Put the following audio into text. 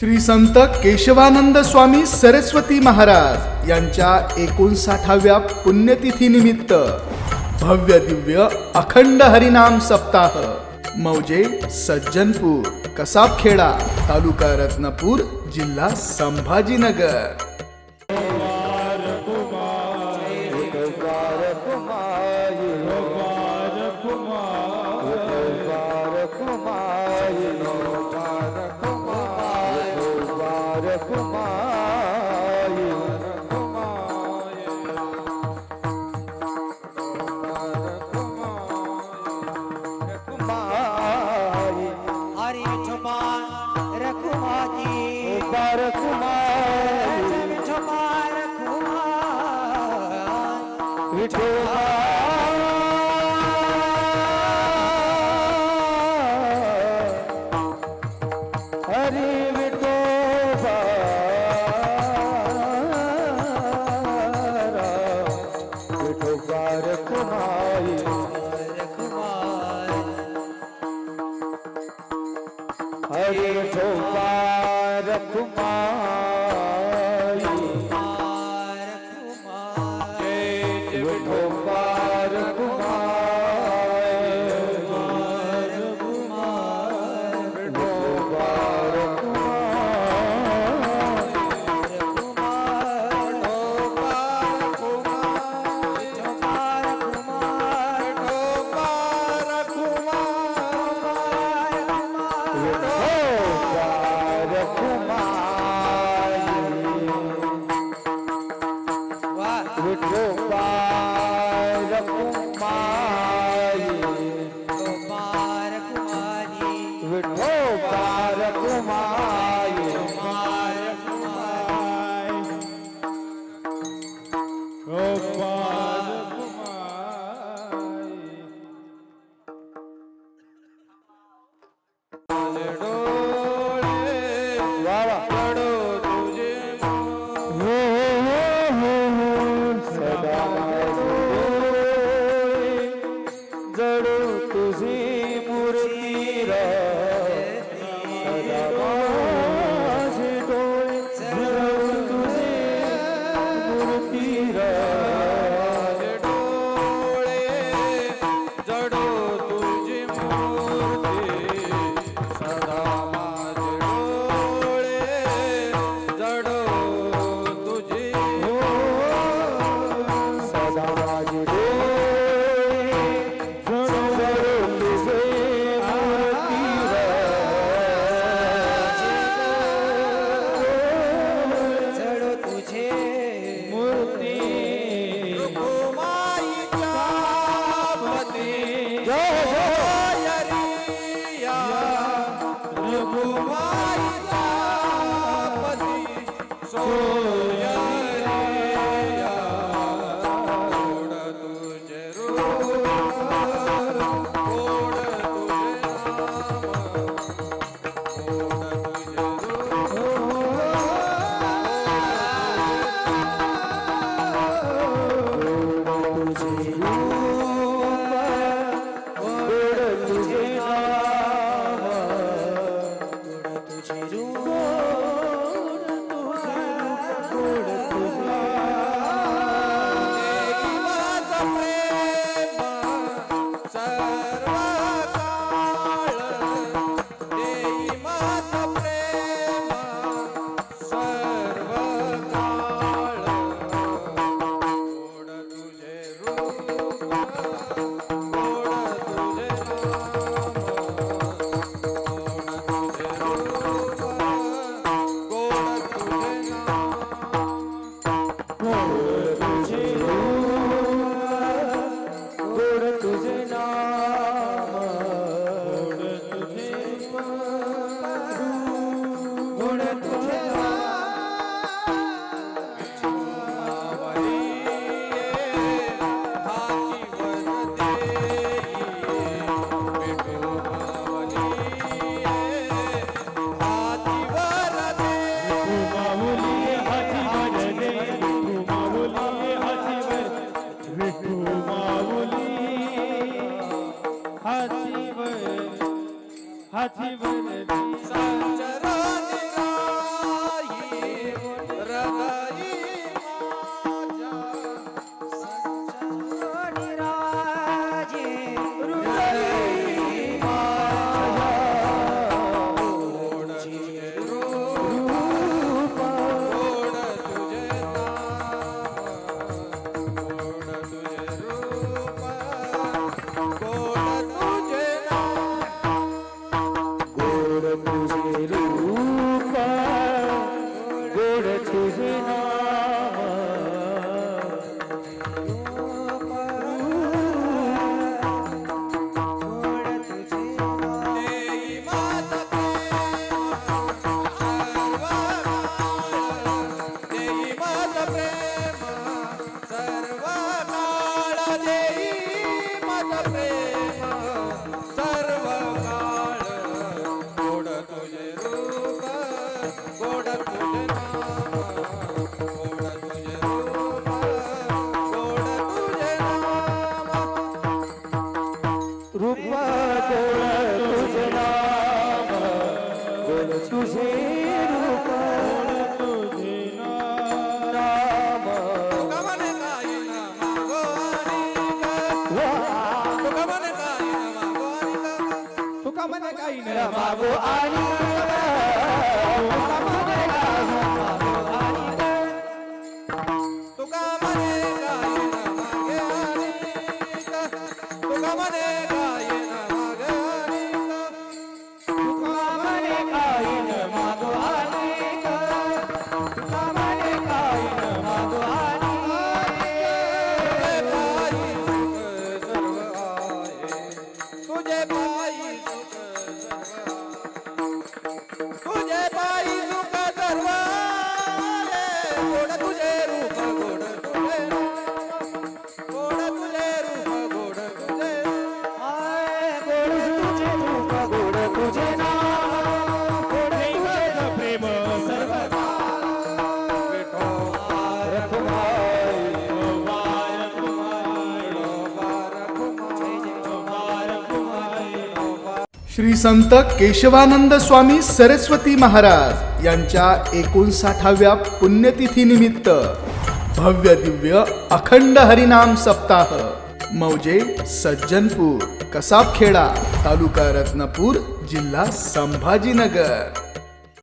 श्री संत केशवानंद स्वामी सरस्वती महाराज यांच्या 59व्या पुण्यतिथी निमित्त भव्य दिव्य अखंड हरिनाम सप्ताह मौजे सज्जनपूर कसाबखेडा तालुका रत्नापूर जिल्हा संभाजीनगर। तुझे रूप तुझे नाम तुका म्हणे काही न मागो आणि तुका म्हणे काही न मागो आणि तुका म्हणे काही न मागो आणि तुका म्हणे काही न मागो आणि तुका म्हणे काही न मागे आणि तुका म्हणे काही न मागे आणि तुका म्हणे काही न मागो आणि तुका म्हणे काही न मागो आणि तुझे पायी सुख सर्व तुझे पायी सुख सर्व गोड तुझे रूप गोड तुझे गोड तुझे रूप गोड तुझे गोड तुझे रूप गोड तुझे नाम गोड तुझे प्रेम सर्व श्री संत केशवानंद स्वामी सरस्वती महाराज यांच्या 59व्या पुण्यतिथी निमित्त भव्य दिव्य अखंड हरिनाम सप्ताह मौजे सज्जनपूर कसाबखेडा तालुका रत्नापूर जिल्हा संभाजीनगर